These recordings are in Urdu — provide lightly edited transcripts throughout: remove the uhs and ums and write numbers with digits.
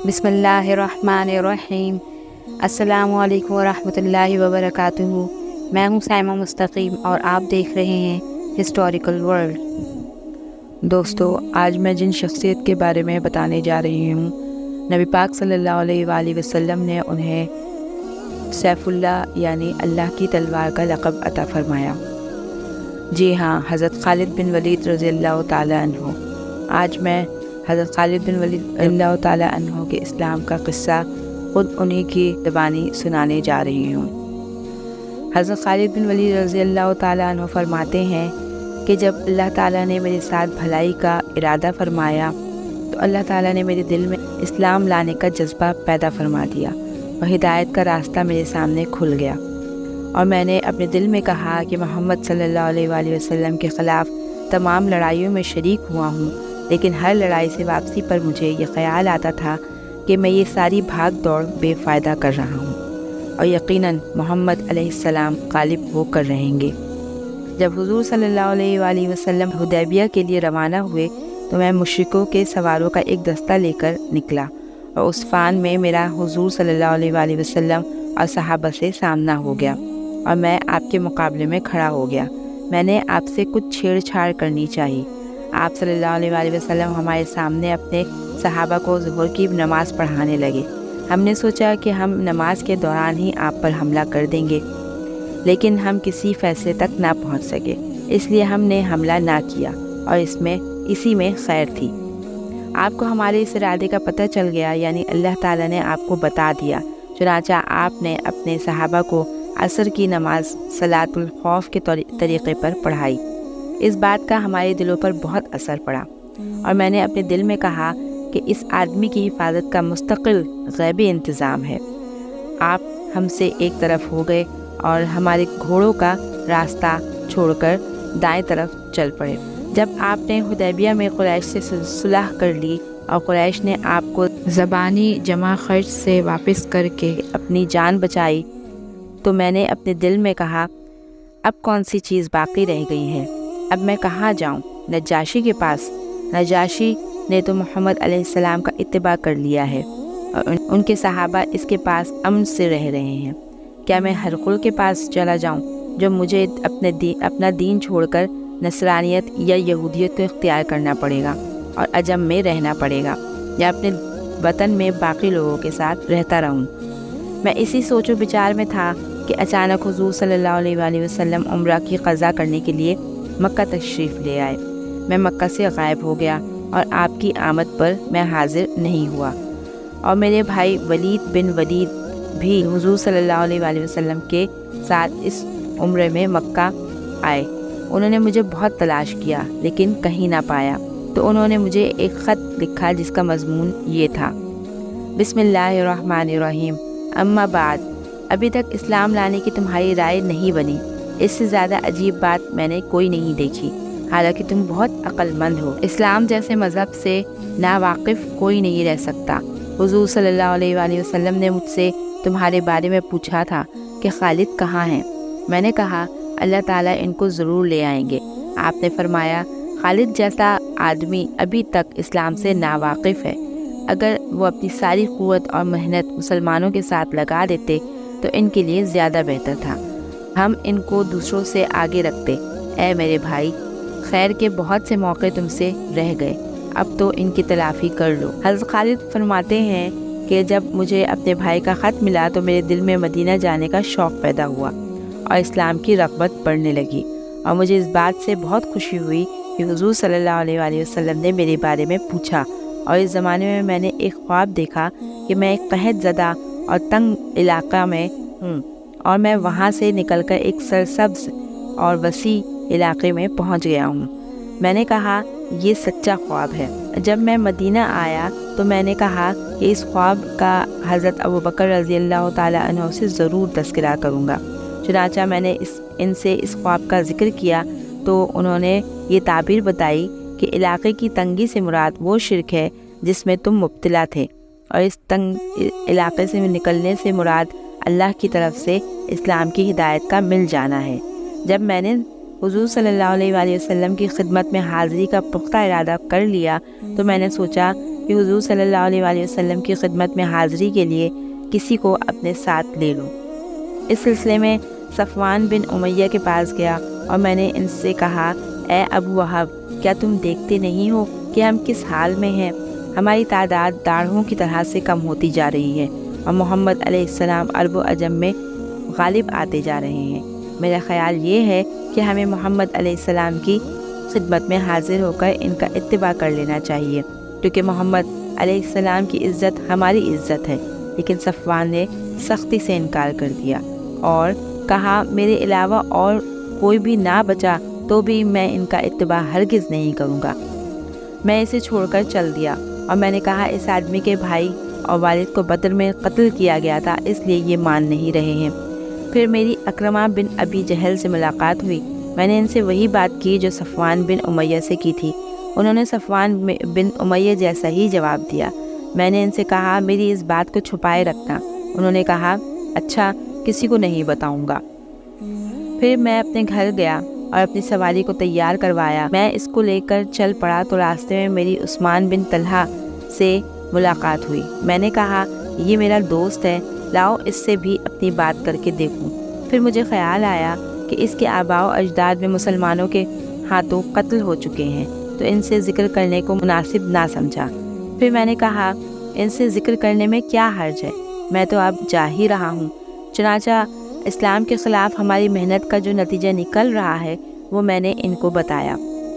بسم اللہ الرحمن الرحیم۔ السلام علیکم ورحمۃ اللہ وبرکاتہ۔ میں ہوں سائمہ مستقیم اور آپ دیکھ رہے ہیں ہسٹوریکل ورلڈ۔ دوستو، آج میں جن شخصیت کے بارے میں بتانے جا رہی ہوں، نبی پاک صلی اللہ علیہ وآلہ وسلم نے انہیں سیف اللہ یعنی اللہ کی تلوار کا لقب عطا فرمایا۔ جی ہاں، حضرت خالد بن ولید رضی اللہ تعالیٰ عنہ۔ آج میں حضرت خالد بن ولید رضی اللہ تعالیٰ عنہ کے اسلام کا قصہ خود انہی کی زبانی سنانے جا رہی ہوں۔ حضرت خالد بن ولید رضی اللہ تعالیٰ عنہ فرماتے ہیں کہ جب اللہ تعالیٰ نے میرے ساتھ بھلائی کا ارادہ فرمایا تو اللہ تعالیٰ نے میرے دل میں اسلام لانے کا جذبہ پیدا فرما دیا اور ہدایت کا راستہ میرے سامنے کھل گیا، اور میں نے اپنے دل میں کہا کہ محمد صلی اللہ علیہ وآلہ وسلم کے خلاف تمام لڑائیوں میں شریک ہوا ہوں، لیکن ہر لڑائی سے واپسی پر مجھے یہ خیال آتا تھا کہ میں یہ ساری بھاگ دوڑ بے فائدہ کر رہا ہوں، اور یقیناً محمد علیہ السلام غالب ہو کر رہیں گے۔ جب حضور صلی اللہ علیہ وآلہ وسلم حدیبیہ کے لیے روانہ ہوئے تو میں مشرکوں کے سواروں کا ایک دستہ لے کر نکلا، اور اس فان میں میرا حضور صلی اللہ علیہ وآلہ وسلم اور صحابہ سے سامنا ہو گیا، اور میں آپ کے مقابلے میں کھڑا ہو گیا۔ میں نے آپ سے کچھ چھیڑ چھاڑ کرنی چاہی۔ آپ صلی اللہ علیہ وآلہ وسلم ہمارے سامنے اپنے صحابہ کو ظہر کی نماز پڑھانے لگے۔ ہم نے سوچا کہ ہم نماز کے دوران ہی آپ پر حملہ کر دیں گے، لیکن ہم کسی فیصلے تک نہ پہنچ سکے، اس لیے ہم نے حملہ نہ کیا، اور اسی میں خیر تھی۔ آپ کو ہمارے اس ارادے کا پتہ چل گیا، یعنی اللہ تعالیٰ نے آپ کو بتا دیا، چنانچہ آپ نے اپنے صحابہ کو عصر کی نماز صلاۃ الخوف کے طریقے پر پڑھائی۔ اس بات کا ہمارے دلوں پر بہت اثر پڑا، اور میں نے اپنے دل میں کہا کہ اس آدمی کی حفاظت کا مستقل غیبی انتظام ہے۔ آپ ہم سے ایک طرف ہو گئے اور ہمارے گھوڑوں کا راستہ چھوڑ کر دائیں طرف چل پڑے۔ جب آپ نے حدیبیہ میں قریش سے صلح کر لی اور قریش نے آپ کو زبانی جمع خرچ سے واپس کر کے اپنی جان بچائی، تو میں نے اپنے دل میں کہا اب کون سی چیز باقی رہ گئی ہے؟ اب میں کہاں جاؤں؟ نجاشی کے پاس؟ نجاشی نے تو محمد علیہ السلام کا اتباع کر لیا ہے، اور ان کے صحابہ اس کے پاس امن سے رہ رہے ہیں۔ کیا میں ہرقل کے پاس چلا جاؤں جو مجھے اپنا دین چھوڑ کر نصرانیت یا یہودیت کو اختیار کرنا پڑے گا اور عجم میں رہنا پڑے گا، یا اپنے وطن میں باقی لوگوں کے ساتھ رہتا رہوں؟ میں اسی سوچ و بچار میں تھا کہ اچانک حضور صلی اللہ علیہ وآلہ وسلم عمرہ کی قضا کرنے کے لیے مکہ تشریف لے آئے۔ میں مکہ سے غائب ہو گیا اور آپ کی آمد پر میں حاضر نہیں ہوا، اور میرے بھائی ولید بن ولید بھی حضور صلی اللہ علیہ وآلہ وسلم کے ساتھ اس عمرے میں مکہ آئے۔ انہوں نے مجھے بہت تلاش کیا لیکن کہیں نہ پایا، تو انہوں نے مجھے ایک خط لکھا جس کا مضمون یہ تھا: بسم اللہ الرحمن الرحیم، اما بعد، ابھی تک اسلام لانے کی تمہاری رائے نہیں بنی۔ اس سے زیادہ عجیب بات میں نے کوئی نہیں دیکھی، حالانکہ تم بہت عقل مند ہو۔ اسلام جیسے مذہب سے ناواقف کوئی نہیں رہ سکتا۔ حضور صلی اللہ علیہ وآلہ وسلم نے مجھ سے تمہارے بارے میں پوچھا تھا کہ خالد کہاں ہیں؟ میں نے کہا اللہ تعالیٰ ان کو ضرور لے آئیں گے۔ آپ نے فرمایا خالد جیسا آدمی ابھی تک اسلام سے ناواقف ہے، اگر وہ اپنی ساری قوت اور محنت مسلمانوں کے ساتھ لگا دیتے تو ان کے لیے زیادہ بہتر تھا، ہم ان کو دوسروں سے آگے رکھتے۔ اے میرے بھائی، خیر کے بہت سے موقع تم سے رہ گئے، اب تو ان کی تلافی کر لو۔ حضرت خالد فرماتے ہیں کہ جب مجھے اپنے بھائی کا خط ملا تو میرے دل میں مدینہ جانے کا شوق پیدا ہوا اور اسلام کی رغبت بڑھنے لگی، اور مجھے اس بات سے بہت خوشی ہوئی کہ حضور صلی اللہ علیہ وآلہ وسلم نے میرے بارے میں پوچھا، اور اس زمانے میں نے ایک خواب دیکھا کہ میں ایک قحط زدہ اور تنگ علاقہ میں ہوں، اور میں وہاں سے نکل کر ایک سرسبز اور وسیع علاقے میں پہنچ گیا ہوں۔ میں نے کہا یہ سچا خواب ہے۔ جب میں مدینہ آیا تو میں نے کہا کہ اس خواب کا حضرت ابوبکر رضی اللہ تعالیٰ عنہ سے ضرور تذکرہ کروں گا۔ چنانچہ میں نے ان سے اس خواب کا ذکر کیا تو انہوں نے یہ تعبیر بتائی کہ علاقے کی تنگی سے مراد وہ شرک ہے جس میں تم مبتلا تھے، اور اس تنگ علاقے سے نکلنے سے مراد اللہ کی طرف سے اسلام کی ہدایت کا مل جانا ہے۔ جب میں نے حضور صلی اللہ علیہ وآلہ وسلم کی خدمت میں حاضری کا پختہ ارادہ کر لیا تو میں نے سوچا کہ حضور صلی اللہ علیہ وسلم کی خدمت میں حاضری کے لیے کسی کو اپنے ساتھ لے لوں۔ اس سلسلے میں صفوان بن امیہ کے پاس گیا اور میں نے ان سے کہا، اے ابو وہب، کیا تم دیکھتے نہیں ہو کہ ہم کس حال میں ہیں؟ ہماری تعداد داڑھوں کی طرح سے کم ہوتی جا رہی ہے اور محمد علیہ السلام عرب و عجم میں غالب آتے جا رہے ہیں۔ میرا خیال یہ ہے کہ ہمیں محمد علیہ السلام کی خدمت میں حاضر ہو کر ان کا اتباع کر لینا چاہیے، کیونکہ محمد علیہ السلام کی عزت ہماری عزت ہے۔ لیکن صفوان نے سختی سے انکار کر دیا اور کہا، میرے علاوہ اور کوئی بھی نہ بچا تو بھی میں ان کا اتباع ہرگز نہیں کروں گا۔ میں اسے چھوڑ کر چل دیا اور میں نے کہا، اس آدمی کے بھائی اور والد کو بدر میں قتل کیا گیا تھا، اس لیے یہ مان نہیں رہے ہیں۔ پھر میری اکرمہ بن ابی جہل سے ملاقات ہوئی۔ میں نے ان سے وہی بات کی جو صفوان بن امیہ سے کی تھی۔ انہوں نے صفوان بن امیہ جیسا ہی جواب دیا۔ میں نے ان سے کہا، میری اس بات کو چھپائے رکھنا۔ انہوں نے کہا، اچھا، کسی کو نہیں بتاؤں گا۔ پھر میں اپنے گھر گیا اور اپنی سواری کو تیار کروایا۔ میں اس کو لے کر چل پڑا تو راستے میں میری عثمان بن طلحہ سے ملاقات ہوئی۔ میں نے کہا، یہ میرا دوست ہے، لاؤ اس سے بھی اپنی بات کر کے دیکھوں۔ پھر مجھے خیال آیا کہ اس کے آباء و اجداد میں مسلمانوں کے ہاتھوں قتل ہو چکے ہیں، تو ان سے ذکر کرنے کو مناسب نہ سمجھا۔ پھر میں نے کہا، ان سے ذکر کرنے میں کیا حرج ہے، میں تو اب جا ہی رہا ہوں۔ چنانچہ اسلام کے خلاف ہماری محنت کا جو نتیجہ نکل رہا ہے وہ میں نے ان کو بتایا،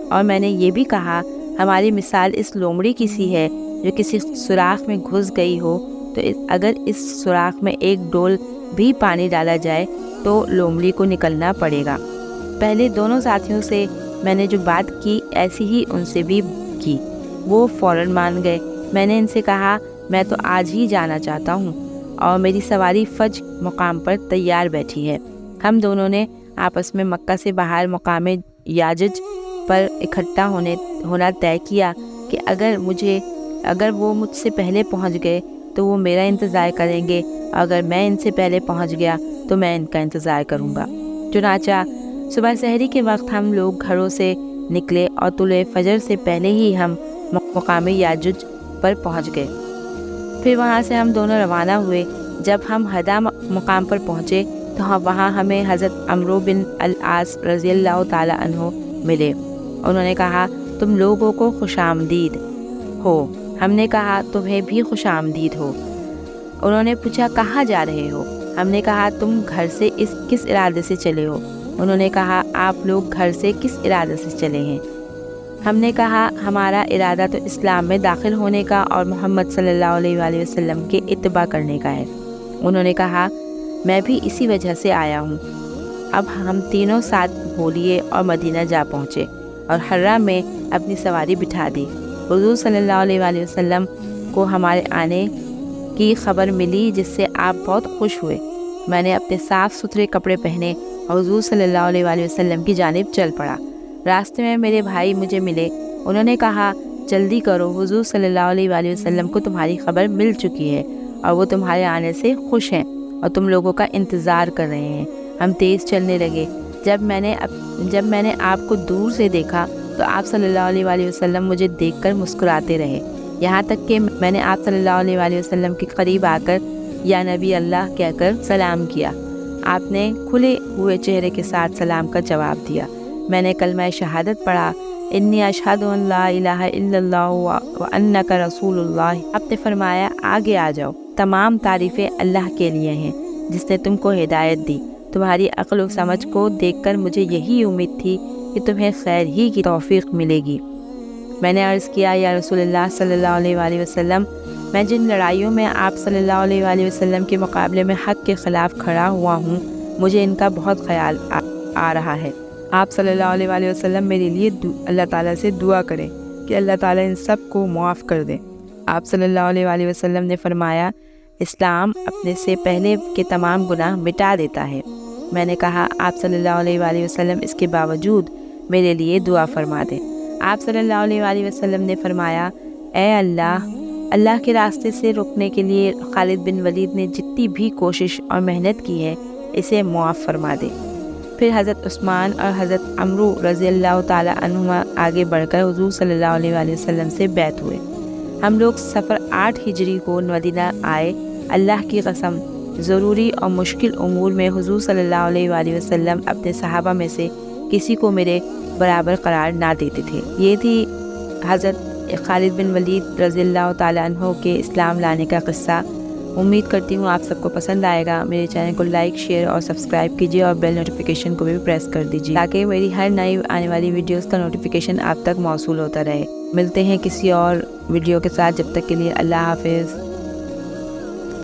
اور میں نے یہ بھی کہا، ہماری مثال اس لومڑی کی سی ہے جو کسی سوراخ میں گھس گئی ہو، تو اگر اس سوراخ میں ایک ڈول بھی پانی ڈالا جائے تو لومڑی کو نکلنا پڑے گا۔ پہلے دونوں ساتھیوں سے میں نے جو بات کی ایسی ہی ان سے بھی کی، وہ فوراً مان گئے۔ میں نے ان سے کہا، میں تو آج ہی جانا چاہتا ہوں اور میری سواری فج مقام پر تیار بیٹھی ہے۔ ہم دونوں نے آپس میں مکہ سے باہر مقام یاجج پر اکٹھا ہونا طے کیا کہ اگر وہ مجھ سے پہلے پہنچ گئے تو وہ میرا انتظار کریں گے، اور اگر میں ان سے پہلے پہنچ گیا تو میں ان کا انتظار کروں گا۔ چنانچہ صبح سحری کے وقت ہم لوگ گھروں سے نکلے اور طلوع فجر سے پہلے ہی ہم مقام یاجج پر پہنچ گئے۔ پھر وہاں سے ہم دونوں روانہ ہوئے۔ جب ہم ہدا مقام پر پہنچے تو وہاں ہمیں حضرت عمرو بن العاص رضی اللہ تعالیٰ عنہ ملے۔ انہوں نے کہا، تم لوگوں کو خوش آمدید ہو۔ ہم نے کہا، تمہیں بھی خوش آمدید ہو۔ انہوں نے پوچھا، کہاں جا رہے ہو؟ ہم نے کہا، تم گھر سے کس ارادے سے چلے ہو؟ انہوں نے کہا، آپ لوگ گھر سے کس ارادے سے چلے ہیں؟ ہم نے کہا، ہمارا ارادہ تو اسلام میں داخل ہونے کا اور محمد صلی اللہ علیہ وآلہ وسلم کے اتباع کرنے کا ہے۔ انہوں نے کہا، میں بھی اسی وجہ سے آیا ہوں۔ اب ہم تینوں ساتھ بولیے اور مدینہ جا پہنچے اور حرہ میں اپنی سواری بٹھا دی۔ حضور صلی اللہ علیہ وآلہ وسلم کو ہمارے آنے کی خبر ملی، جس سے آپ بہت خوش ہوئے۔ میں نے اپنے صاف ستھرے کپڑے پہنے اور حضور صلی اللہ علیہ وآلہ وسلم کی جانب چل پڑا۔ راستے میں میرے بھائی مجھے ملے۔ انہوں نے کہا، جلدی کرو، حضور صلی اللہ علیہ وآلہ وسلم کو تمہاری خبر مل چکی ہے اور وہ تمہارے آنے سے خوش ہیں اور تم لوگوں کا انتظار کر رہے ہیں۔ ہم تیز چلنے لگے۔ جب میں نے آپ کو دور سے دیکھا تو آپ صلی اللہ علیہ وآلہ وسلم مجھے دیکھ کر مسکراتے رہے، یہاں تک کہ میں نے آپ صلی اللہ علیہ وآلہ وسلم کے قریب آ کر یا نبی اللہ کہہ کر سلام کیا۔ آپ نے کھلے ہوئے چہرے کے ساتھ سلام کا جواب دیا۔ میں نے کلمہ شہادت پڑھا، انی اشہد ان لا الہ الا اللہ وانک رسول اللہ۔ آپ نے فرمایا، آگے آ جاؤ، تمام تعریفیں اللہ کے لیے ہیں جس نے تم کو ہدایت دی۔ تمہاری عقل و سمجھ کو دیکھ کر مجھے یہی امید تھی کہ تمہیں خیر ہی کی توفیق ملے گی۔ میں نے عرض کیا، یا رسول اللہ صلی اللہ علیہ وآلہ وسلم، میں جن لڑائیوں میں آپ صلی اللہ علیہ وآلہ وسلم کے مقابلے میں حق کے خلاف کھڑا ہوا ہوں، مجھے ان کا بہت خیال آ رہا ہے۔ آپ صلی اللہ علیہ وآلہ وسلم میرے لیے اللہ تعالیٰ سے دعا کریں کہ اللہ تعالیٰ ان سب کو معاف کر دے۔ آپ صلی اللہ علیہ وآلہ وسلم نے فرمایا، اسلام اپنے سے پہلے کے تمام گناہ مٹا دیتا ہے۔ میں نے کہا، آپ صلی اللہ علیہ وآلہ وسلم اس کے باوجود میرے لیے دعا فرما دیں۔ آپ صلی اللہ علیہ وآلہ وسلم نے فرمایا، اے اللہ کے راستے سے رکنے کے لیے خالد بن ولید نے جتنی بھی کوشش اور محنت کی ہے اسے معاف فرما دے۔ پھر حضرت عثمان اور حضرت عمرو رضی اللہ تعالیٰ عنہما آگے بڑھ کر حضور صلی اللہ علیہ وآلہ وسلم سے بیعت ہوئے۔ ہم لوگ سفر 8 ہجری کو مدینہ آئے۔ اللہ کی قسم ضروری اور مشکل امور میں حضور صلی اللہ علیہ وآلہ وسلم اپنے صحابہ میں سے کسی کو میرے برابر قرار نہ دیتے تھے۔ یہ تھی حضرت خالد بن ولید رضی اللہ تعالیٰ عنہ کے اسلام لانے کا قصہ۔ امید کرتی ہوں آپ سب کو پسند آئے گا۔ میرے چینل کو لائک، شیئر اور سبسکرائب کیجیے اور بیل نوٹیفیکیشن کو بھی پریس کر دیجیے تاکہ میری ہر نئی آنے والی ویڈیوز کا نوٹیفیکیشن آپ تک موصول ہوتا رہے۔ ملتے ہیں کسی اور ویڈیو کے ساتھ، جب تک کے لیے اللہ حافظ۔